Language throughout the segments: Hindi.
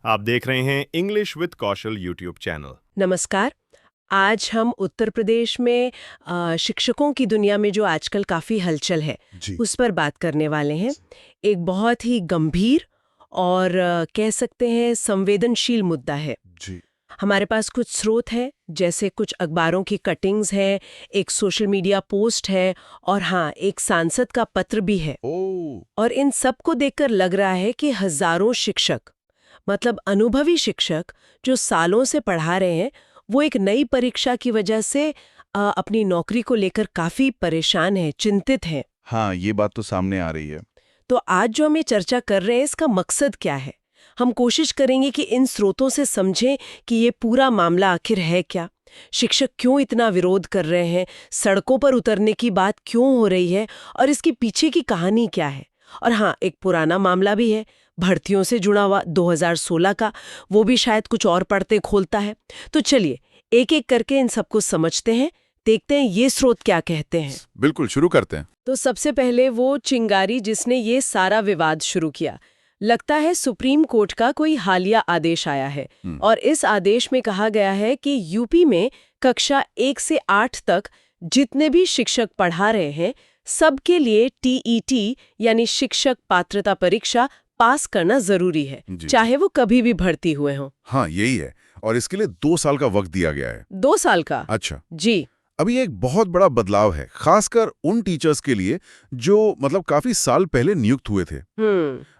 आप देख रहे हैं English with Kaushal YouTube channel. नमस्कार। आज हम उत्तर प्रदेश में शिक्षकों की दुनिया में जो आजकल काफ़ी हलचल है, जी, उस पर बात करने वाले हैं। एक बहुत ही गंभीर और कह सकते हैं संवेदनशील मुद्दा है। जी। हमारे पास कुछ स्रोत हैं, जैसे कुछ अखबारों की कटिंग्स हैं, एक सोशल मीडिया पोस्ट है और हाँ, एक सांसद का पत्र भी है। ओह! और इन सब को देखकर लग रहा है कि हजारों शिक्षक, मतलब अनुभवी शिक्षक जो सालों से पढ़ा रहे हैं, वो एक नई परीक्षा की वजह से अपनी नौकरी को लेकर काफी परेशान हैं, चिंतित हैं। हाँ, ये बात तो सामने आ रही है। तो आज जो हम ये चर्चा कर रहे हैं, इसका मकसद क्या है? हम कोशिश करेंगे कि इन स्रोतों से समझें कि ये पूरा मामला आखिर है क्या। शिक्षक क्यों इतना विरोध कर रहे हैं, सड़कों पर उतरने की बात क्यों हो रही है और इसके पीछे की कहानी क्या है। और हाँ, एक पुराना मामला भी है, भर्तियों से जुड़ा हुआ 2016 का, वो भी शायद कुछ और पढ़ते खोलता है। तो चलिए एक एक करके इन सबको समझते हैं, देखते हैं ये स्रोत क्या कहते हैं। बिल्कुल, शुरू करते हैं। तो सबसे पहले वो चिंगारी जिसने ये सारा विवाद शुरू किया। लगता है सुप्रीम कोर्ट का कोई हालिया आदेश आया है और इस आदेश में कहा गया है कि यूपी में कक्षा 1 से 8 तक जितने भी शिक्षक पढ़ा रहे हैं, सबके लिए टीईटी यानी शिक्षक पात्रता परीक्षा पास करना जरूरी है, जी। चाहे वो कभी भी भर्ती हुए हों। हाँ, यही है और इसके लिए 2 साल का वक्त दिया गया है। 2 साल का? अच्छा, जी। अभी एक बहुत बड़ा बदलाव है, खासकर उन टीचर्स के लिए जो मतलब काफी साल पहले नियुक्त हुए थे।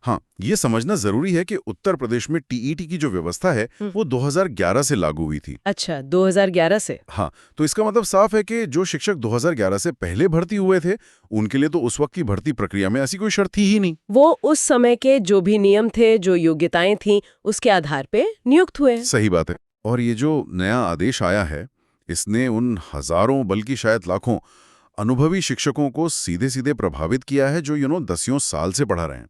हाँ, ये समझना जरूरी है कि उत्तर प्रदेश में टीईटी की जो व्यवस्था है, वो 2011 से लागू हुई थी। अच्छा, 2011 से? हाँ, तो इसका मतलब साफ है कि जो शिक्षक 2011 से पहले भर्ती हुए थे, उनके लिए तो उस वक्त की भर्ती प्रक्रिया में ऐसी कोई शर्त थी ही नहीं। वो उस समय के जो भी नियम थे, जो योग्यताएं थीं, उसके आधार पे नियुक्त हुए। सही बात है। और ये जो नया आदेश आया है, इसने उन हजारों बल्कि शायद लाखों अनुभवी शिक्षकों को सीधे-सीधे प्रभावित किया है जो दसियों साल से पढ़ा रहे हैं।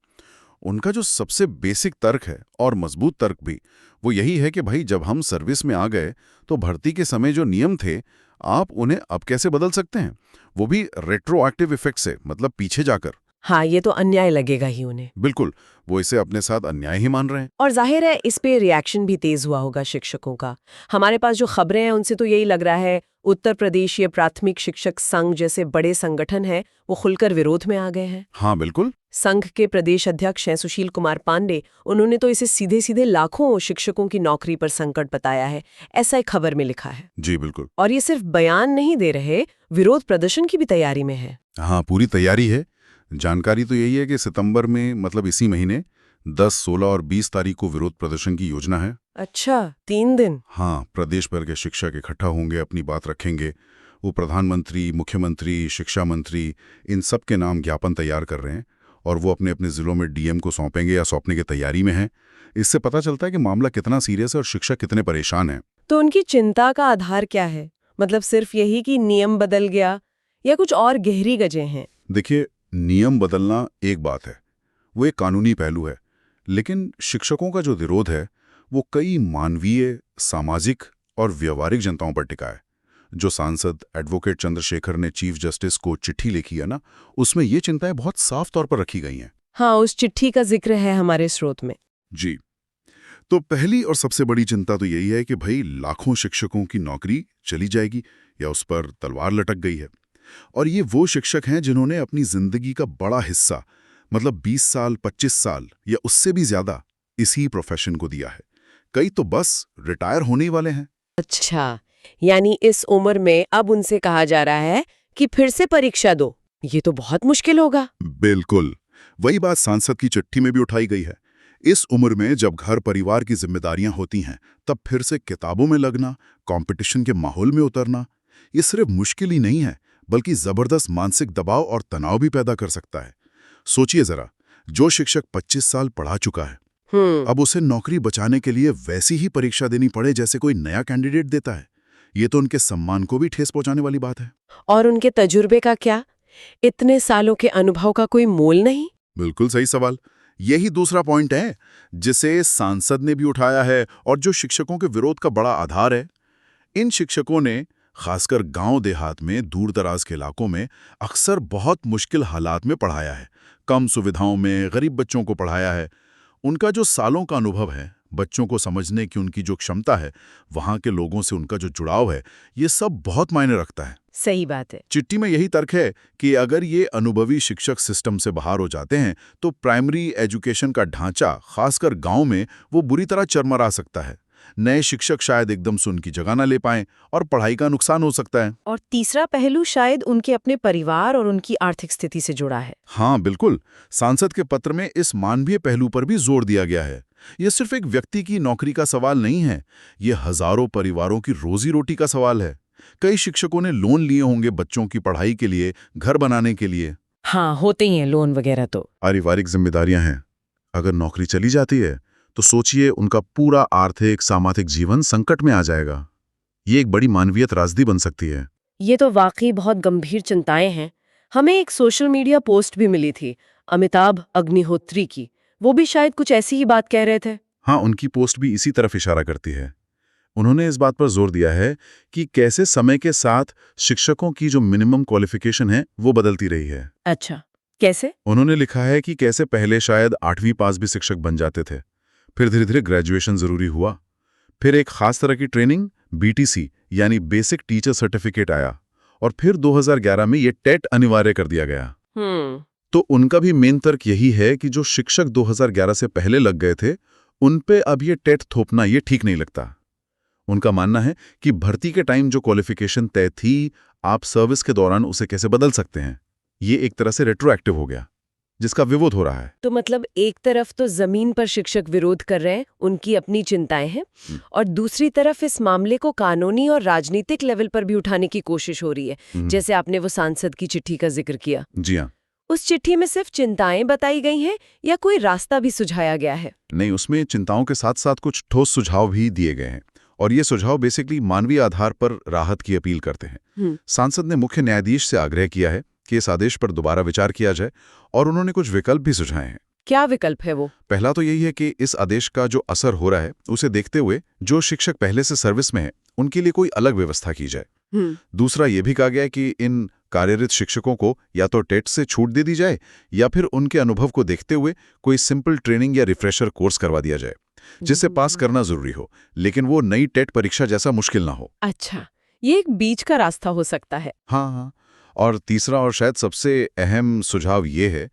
उनका जो सबसे बेसिक तर्क है और मजबूत तर्क भी, वो यही है कि भाई जब हम सर्विस में आ गए तो भर्ती के समय जो नियम थे, आप उन्हें अब कैसे बदल सकते हैं? वो भी रेट्रोएक्टिव इफेक्ट से, मतलब पीछे जाकर। हाँ, ये तो अन्याय लगेगा ही उन्हें। बिल्कुल, वो इसे अपने साथ अन्याय ही मान रहे हैं। और जाहिर है इस पे रिएक्शन भी तेज हुआ होगा शिक्षकों का। हमारे पास जो खबरें हैं उनसे तो यही लग रहा है, उत्तर प्रदेशीय प्राथमिक शिक्षक संघ जैसे बड़े संगठन हैं, वो खुलकर विरोध में आ गए हैं। हाँ, बिल्कुल। संघ के प्रदेश अध्यक्ष हैं सुशील कुमार पांडे, उन्होंने तो इसे सीधे सीधे लाखों शिक्षकों की नौकरी पर संकट बताया है, ऐसा एक खबर में लिखा है। जी, बिल्कुल। और ये सिर्फ बयान नहीं दे रहे, विरोध प्रदर्शन की भी तैयारी में है। हाँ, पूरी तैयारी है। जानकारी तो यही है कि सितंबर में, मतलब इसी महीने 10, 16 और 20 तारीख को विरोध प्रदर्शन की योजना है। अच्छा, 3 दिन? हाँ, प्रदेश भर के शिक्षक इकट्ठा होंगे, अपनी बात रखेंगे। वो प्रधानमंत्री, मुख्यमंत्री, शिक्षा मंत्री, इन सब के नाम ज्ञापन तैयार कर रहे हैं और वो अपने अपने जिलों में डीएम को सौंपेंगे या सौंपने की तैयारी में हैं। इससे पता चलता है कि मामला कितना सीरियस है और शिक्षक कितने परेशान हैं। तो उनकी चिंता का आधार क्या है? मतलब सिर्फ यही कि नियम बदल गया या कुछ और गहरी वजह हैं? देखिए, नियम बदलना एक बात है, वो एक कानूनी पहलू है, लेकिन शिक्षकों का जो विरोध है, वो कई मानवीय, सामाजिक और व्यवहारिक चिंताओं पर टिका है। जो सांसद एडवोकेट चंद्रशेखर ने चीफ जस्टिस को चिट्ठी लिखी है ना, उसमें ये चिंताएं बहुत साफ तौर पर रखी गई हैं। हाँ, उस चिट्ठी का जिक्र है हमारे स्रोत में। जी, तो पहली और सबसे बड़ी चिंता तो यही है कि भाई लाखों शिक्षकों की नौकरी चली जाएगी या उस पर तलवार लटक गई है। और ये वो शिक्षक हैं जिन्होंने अपनी जिंदगी का बड़ा हिस्सा, मतलब 20 साल, 25 साल या उससे भी ज्यादा इसी प्रोफेशन को दिया है। कई तो बस रिटायर होने ही वाले हैं। अच्छा, यानी इस उम्र में अब उनसे कहा जा रहा है कि फिर से परीक्षा दो। ये तो बहुत मुश्किल होगा। बिल्कुल, वही बात सांसद की चिट्ठी में भी उठाई गई है। इस उम्र में जब घर परिवार की जिम्मेदारियां होती हैं, तब फिर से किताबों में लगना, कंपटीशन के माहौल में उतरना, ये सिर्फ मुश्किल ही नहीं है, बल्कि जबरदस्त मानसिक दबाव और तनाव भी पैदा कर सकता है। सोचिए जरा, जो शिक्षक 25 साल पढ़ा चुका है, अब उसे नौकरी बचाने के लिए वैसी ही परीक्षा देनी पड़े जैसे कोई नया कैंडिडेट देता है। ये तो उनके सम्मान को भी ठेस पहुंचाने वाली बात है। और उनके तजुर्बे का क्या? इतने सालों के अनुभव का कोई मोल नहीं? बिल्कुल सही सवाल। यही दूसरा पॉइंट है जिसे सांसद ने भी उठाया है और जो शिक्षकों के विरोध का बड़ा आधार है। इन शिक्षकों ने खासकर गांव देहात में, दूर दराज के इलाकों में अक्सर बहुत मुश्किल हालात में पढ़ाया है, कम सुविधाओं में गरीब बच्चों को पढ़ाया है। उनका जो सालों का अनुभव है, बच्चों को समझने की उनकी जो क्षमता है, वहाँ के लोगों से उनका जो जुड़ाव है, ये सब बहुत मायने रखता है। सही बात है। चिट्ठी में यही तर्क है कि अगर ये अनुभवी शिक्षक सिस्टम से बाहर हो जाते हैं तो प्राइमरी एजुकेशन का ढांचा, खासकर गांव में, वो बुरी तरह चरमरा सकता है। नए शिक्षक शायद एकदम से उनकी जगह ना ले पाएं और पढ़ाई का नुकसान हो सकता है। और तीसरा पहलू शायद उनके अपने परिवार और उनकी आर्थिक स्थिति से जुड़ा है। हाँ बिल्कुल, सांसद के पत्र में इस मानवीय पहलू पर भी जोर दिया गया है। ये सिर्फ एक व्यक्ति की नौकरी का सवाल नहीं है, ये हजारों परिवारों की रोजी रोटी का सवाल है। कई शिक्षकों ने लोन लिए होंगे बच्चों की पढ़ाई के लिए, घर बनाने के लिए। हाँ, होते ही हैं लोन वगैरह तो। पारिवारिक जिम्मेदारियां हैं। अगर नौकरी चली जाती है तो सोचिए उनका पूरा आर्थिक सामाजिक जीवन संकट में आ जाएगा। ये एक बड़ी मानवीय त्रासदी बन सकती है। ये तो वाकई बहुत गंभीर चिंताएं हैं। हमें एक सोशल मीडिया पोस्ट भी मिली थी अमिताभ अग्निहोत्री की, वो भी शायद कुछ ऐसी ही बात कह रहे थे। हाँ, उनकी पोस्ट भी इसी तरफ इशारा करती है। उन्होंने इस बात पर जोर दिया है कि कैसे समय के साथ शिक्षकों की जो मिनिमम क्वालिफिकेशन है वो बदलती रही है। अच्छा, कैसे? उन्होंने लिखा है कि कैसे पहले शायद 8वीं पास भी शिक्षक बन जाते थे, फिर धीरे धीरे ग्रेजुएशन जरूरी हुआ, फिर एक खास तरह की ट्रेनिंग BTC यानी बेसिक टीचर सर्टिफिकेट आया, और फिर 2011 में ये टेट अनिवार्य कर दिया गया। तो उनका भी मेन तर्क यही है कि जो शिक्षक 2011 से पहले लग गए थे उन पे अब ये टेट थोपना ये ठीक नहीं लगता। उनका मानना है कि भर्ती के टाइम जो क्वालिफिकेशन तय थी, आप सर्विस के दौरान उसे कैसे बदल सकते हैं। ये एक तरह से रेट्रोएक्टिव हो गया, जिसका विरोध हो रहा है। तो मतलब एक तरफ तो जमीन पर शिक्षक विरोध कर रहे हैं, उनकी अपनी चिंताएं हैं, और दूसरी तरफ इस मामले को कानूनी और राजनीतिक लेवल पर भी उठाने की कोशिश हो रही है, जैसे आपने वो सांसद की चिट्ठी का जिक्र किया। जी हाँ। उस चिट्ठी में सिर्फ चिंताएं बताई गई हैं या कोई रास्ता भी सुझाया गया है? नहीं, उसमें चिंताओं के साथ साथ कुछ ठोस सुझाव भी दिए गए हैं, और ये सुझाव बेसिकली मानवीय आधार पर राहत की अपील करते हैं। सांसद ने मुख्य न्यायाधीश से आग्रह किया है कि इस आदेश पर दोबारा विचार किया जाए, और उन्होंने कुछ विकल्प भी सुझाए हैं। क्या विकल्प है वो? पहला तो यही है कि इस आदेश का जो असर हो रहा है उसे देखते हुए जो शिक्षक पहले से सर्विस में है उनके लिए कोई अलग व्यवस्था की जाए। दूसरा ये भी कहा गया है कि इन कार्यरत शिक्षकों को या तो टेट से छूट दे दी जाए या फिर उनके अनुभव को देखते हुए कोई सिंपल ट्रेनिंग या रिफ्रेशर कोर्स करवा दिया जाए, जिससे पास करना जरूरी हो लेकिन वो नई टेट परीक्षा जैसा मुश्किल ना हो। अच्छा, ये एक बीच का रास्ता हो सकता है। हाँ। और तीसरा और शायद सबसे अहम सुझाव ये है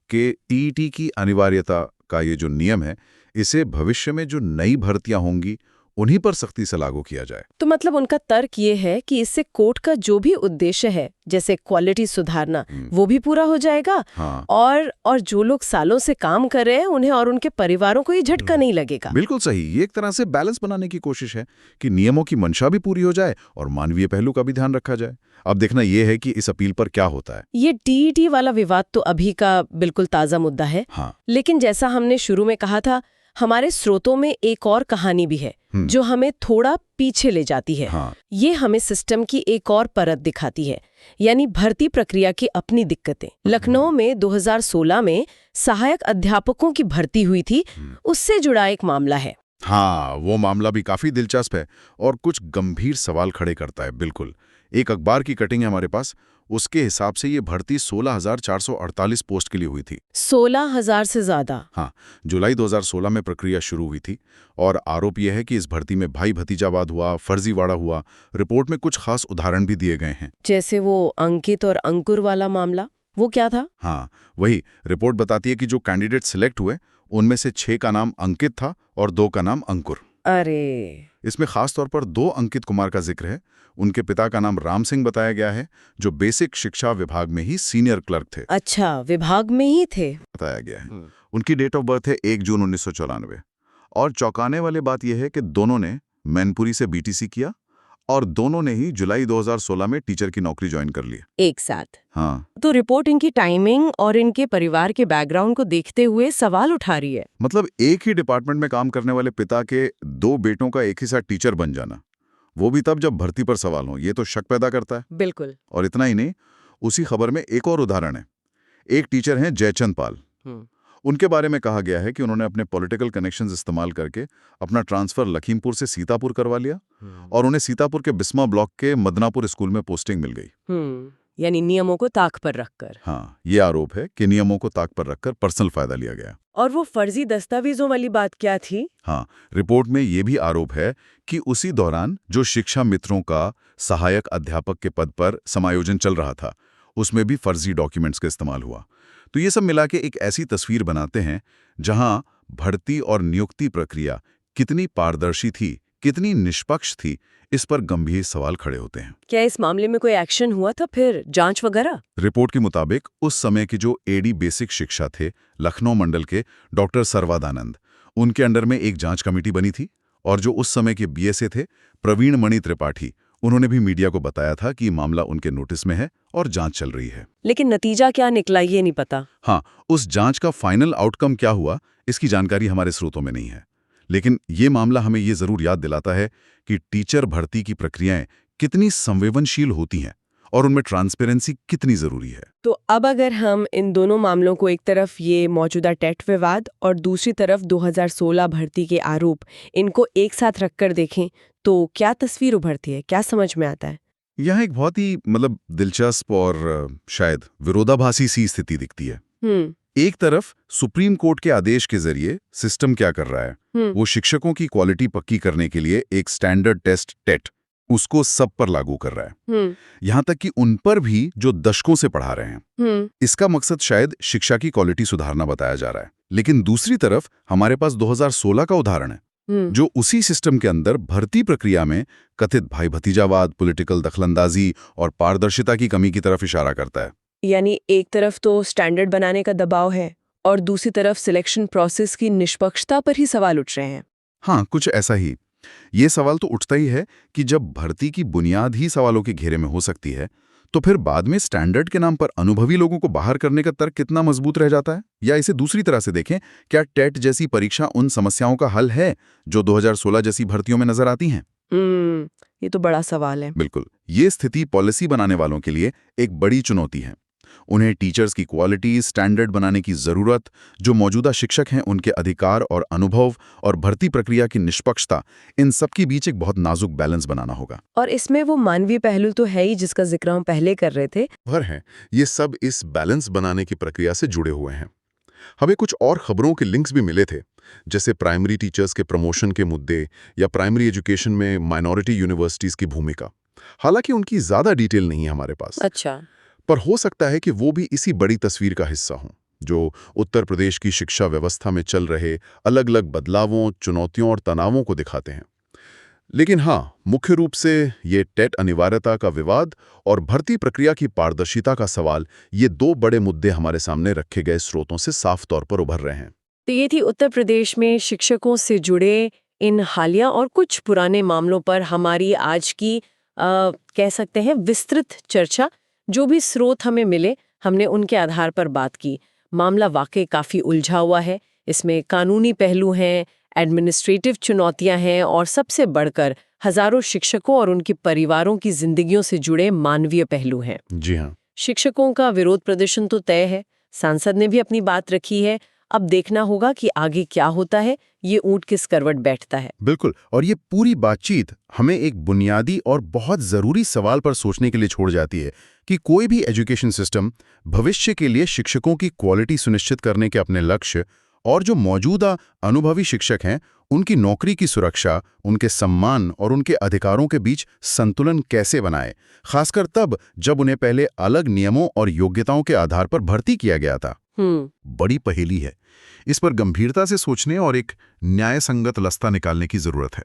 कि TET की अनिवार्यता का ये जो नियम है, इसे भविष्य में जो नई भर्तियां होंगी उन्हीं पर सख्ती से लागू किया जाए। तो मतलब उनका तर्क ये है कि इससे कोर्ट का जो भी उद्देश्य है, जैसे क्वालिटी सुधारना, वो भी पूरा हो जाएगा। हाँ। और जो लोग सालों से काम कर रहे हैं उन्हें और उनके परिवारों को ये झटका नहीं लगेगा। बिल्कुल सही। ये एक तरह से बैलेंस बनाने की कोशिश है कि नियमों की मंशा भी पूरी हो जाए और मानवीय पहलू का भी ध्यान रखा जाए। अब देखना यह है कि इस अपील पर क्या होता है। ये TET वाला विवाद तो अभी का बिल्कुल ताजा मुद्दा है। हाँ। लेकिन जैसा हमने शुरू में कहा था, हमारे स्रोतों में एक और कहानी भी है जो हमें थोड़ा पीछे ले जाती है। हाँ। ये हमें सिस्टम की एक और परत दिखाती है, यानी भर्ती प्रक्रिया की अपनी दिक्कतें। लखनऊ में 2016 में सहायक अध्यापकों की भर्ती हुई थी, उससे जुड़ा एक मामला है। हाँ, वो मामला भी काफी दिलचस्प है और कुछ गंभीर सवाल खड़े करता है। बिल्कुल, एक अखबार की कटिंग है हमारे पास, उसके हिसाब से ये भर्ती 16,448 पोस्ट के लिए हुई थी। 16,000 से ज्यादा? हाँ, जुलाई 2016 में प्रक्रिया शुरू हुई थी और आरोप यह है कि इस भर्ती में भाई भतीजावाद हुआ, फर्जीवाड़ा हुआ। रिपोर्ट में कुछ खास उदाहरण भी दिए गए हैं, जैसे वो अंकित और अंकुर वाला मामला। वो क्या था? हाँ, वही रिपोर्ट बताती है कि जो कैंडिडेट सिलेक्ट हुए उनमें से 6 का नाम अंकित था और 2 का नाम अंकुर। अरे! इसमें खास तौर पर 2 अंकित कुमार का जिक्र है। उनके पिता का नाम राम सिंह बताया गया है, जो बेसिक शिक्षा विभाग में ही सीनियर क्लर्क थे। अच्छा, विभाग में ही थे? बताया गया है। उनकी डेट ऑफ बर्थ है 1 जून 1994। और चौंकाने वाली बात यह है कि दोनों ने मैनपुरी से BTC किया और दोनों ने ही जुलाई 2016 में टीचर की नौकरी ज्वाइन कर ली। एक साथ? हाँ। तो रिपोर्ट इनकी टाइमिंग और इनके परिवार के बैकग्राउंड को देखते हुए सवाल उठा रही है। मतलब एक ही डिपार्टमेंट में काम करने वाले पिता के 2 बेटों का एक ही साथ टीचर बन जाना, वो भी तब जब भर्ती पर सवाल हो, ये तो शक पैदा करता है। बिल्कुल। और इतना ही नहीं, उसी खबर में एक और उदाहरण है। एक टीचर हैं जयचंद पाल। उनके बारे में कहा गया है कि उन्होंने अपने पॉलिटिकल कनेक्शंस इस्तेमाल करके अपना ट्रांसफर लखीमपुर से सीतापुर करवा लिया और उन्हें सीतापुर के बिस्मा ब्लॉक के मदनापुर स्कूल में पोस्टिंग मिल गई। यानी नियमों को ताक पर रखकर। हाँ, ये आरोप है कि नियमों को ताक पर रखकर पर्सनल फायदा लिया गया। और वो फर्जी दस्तावेजों वाली बात क्या थी? हाँ, रिपोर्ट में ये भी आरोप है कि उसी दौरान जो शिक्षा मित्रों का सहायक अध्यापक के पद पर समायोजन चल रहा था, उसमें भी फर्जी डॉक्यूमेंट्स का इस्तेमाल हुआ। तो ये सब मिला के एक ऐसी तस्वीर बनाते हैं जहां भर्ती और नियुक्ति प्रक्रिया कितनी पारदर्शी थी, कितनी निष्पक्ष थी, इस पर गंभीर सवाल खड़े होते हैं। क्या इस मामले में कोई एक्शन हुआ था फिर, जांच वगैरह? रिपोर्ट के मुताबिक उस समय के जो एडी बेसिक शिक्षा थे लखनऊ मंडल के डॉक्टर सर्वादानंद, उनके अंडर में एक जांच कमेटी बनी थी और जो उस समय के बीएसए थे प्रवीण मणि त्रिपाठी, उन्होंने भी मीडिया को बताया था कि मामला उनके नोटिस में है और जांच चल रही है। लेकिन नतीजा क्या निकला ये नहीं पता। हाँ, उस जांच का फाइनल आउटकम क्या हुआ इसकी जानकारी हमारे स्रोतों में नहीं है। लेकिन ये मामला हमें ये जरूर याद दिलाता है कि टीचर भर्ती की प्रक्रियाएं कितनी संवेदनशील होती हैं और उनमें ट्रांसपेरेंसी कितनी जरूरी है। तो अब अगर हम इन दोनों मामलों को, एक तरफ ये मौजूदा टेट विवाद और दूसरी तरफ 2016 भर्ती के आरोप, इनको एक साथ रखकर देखें तो क्या तस्वीर उभरती है, क्या समझ में आता है? यहाँ एक बहुत ही दिलचस्प और शायद विरोधाभासी सी स्थिति दिखती है। एक तरफ सुप्रीम कोर्ट के आदेश के जरिए सिस्टम क्या कर रहा है, वो शिक्षकों की क्वालिटी पक्की करने के लिए एक स्टैंडर्ड टेस्ट टेट उसको सब पर लागू कर रहा है, यहाँ तक कि उन पर भी जो दशकों से पढ़ा रहे हैं। इसका मकसद शायद शिक्षा की क्वालिटी सुधारना बताया जा रहा है। लेकिन दूसरी तरफ हमारे पास 2016 का उदाहरण है, जो उसी सिस्टम के अंदर भर्ती प्रक्रिया में कथित भाई भतीजावाद, पॉलिटिकल दखलंदाजी और पारदर्शिता की कमी की तरफ इशारा करता है। यानी एक तरफ तो स्टैंडर्ड बनाने का दबाव है और दूसरी तरफ सिलेक्शन प्रोसेस की निष्पक्षता पर ही सवाल उठ रहे हैं। हाँ, कुछ ऐसा ही। ये सवाल तो उठता ही है कि जब भर्ती की बुनियाद ही सवालों के घेरे में हो सकती है, तो फिर बाद में स्टैंडर्ड के नाम पर अनुभवी लोगों को बाहर करने का तर्क कितना मजबूत रह जाता है। या इसे दूसरी तरह से देखें, क्या टेट जैसी परीक्षा उन समस्याओं का हल है जो 2016 जैसी भर्तियों में नजर आती हैं? ये तो बड़ा सवाल है। बिल्कुल। ये स्थिति पॉलिसी बनाने वालों के लिए एक बड़ी चुनौती है। उन्हें टीचर्स की क्वालिटी स्टैंडर्ड बनाने की जरूरत, जो मौजूदा शिक्षक हैं उनके अधिकार और अनुभव और भर्ती प्रक्रिया की निष्पक्षता, इन सब के बीच एक बहुत नाजुक बैलेंस बनाना होगा। और इसमें वो मानवीय पहलू तो है ही जिसका जिक्र हम पहले कर रहे थे। भर है, ये सब इस बैलेंस बनाने की प्रक्रिया से जुड़े हुए हैं। हमें कुछ और खबरों के लिंक्स भी मिले थे, जैसे प्राइमरी टीचर्स के प्रमोशन के मुद्दे या प्राइमरी एजुकेशन में माइनॉरिटी यूनिवर्सिटीज की भूमिका। हालांकि उनकी ज्यादा डिटेल नहीं है हमारे पास। अच्छा। पर हो सकता है कि वो भी इसी बड़ी तस्वीर का हिस्सा हों, जो उत्तर प्रदेश की शिक्षा व्यवस्था में चल रहे अलग अलग बदलावों, चुनौतियों और तनावों को दिखाते हैं। लेकिन हाँ, मुख्य रूप से ये टेट अनिवार्यता का विवाद और भर्ती प्रक्रिया की पारदर्शिता का सवाल, ये दो बड़े मुद्दे हमारे सामने रखे गए स्रोतों से साफ तौर पर उभर रहे हैं। तो ये थी उत्तर प्रदेश में शिक्षकों से जुड़े इन हालिया और कुछ पुराने मामलों पर हमारी आज की कह सकते हैं विस्तृत चर्चा। जो भी स्रोत हमें मिले, हमने उनके आधार पर बात की। मामला वाकई काफ़ी उलझा हुआ है। इसमें कानूनी पहलू हैं, एडमिनिस्ट्रेटिव चुनौतियां हैं और सबसे बढ़कर हजारों शिक्षकों और उनके परिवारों की जिंदगियों से जुड़े मानवीय पहलू हैं। जी हाँ। शिक्षकों का विरोध प्रदर्शन तो तय है, सांसद ने भी अपनी बात रखी है। अब देखना होगा कि आगे क्या होता है, ये ऊंट किस करवट बैठता है। बिल्कुल। और ये पूरी बातचीत हमें एक बुनियादी और बहुत जरूरी सवाल पर सोचने के लिए छोड़ जाती है कि कोई भी एजुकेशन सिस्टम भविष्य के लिए शिक्षकों की क्वालिटी सुनिश्चित करने के अपने लक्ष्य और जो मौजूदा अनुभवी शिक्षक हैं उनकी नौकरी की सुरक्षा, उनके सम्मान और उनके अधिकारों के बीच संतुलन कैसे बनाए, खासकर तब जब उन्हें पहले अलग नियमों और योग्यताओं के आधार पर भर्ती किया गया था। बड़ी पहेली है। इस पर गंभीरता से सोचने और एक न्याय संगत रास्ता निकालने की जरूरत है।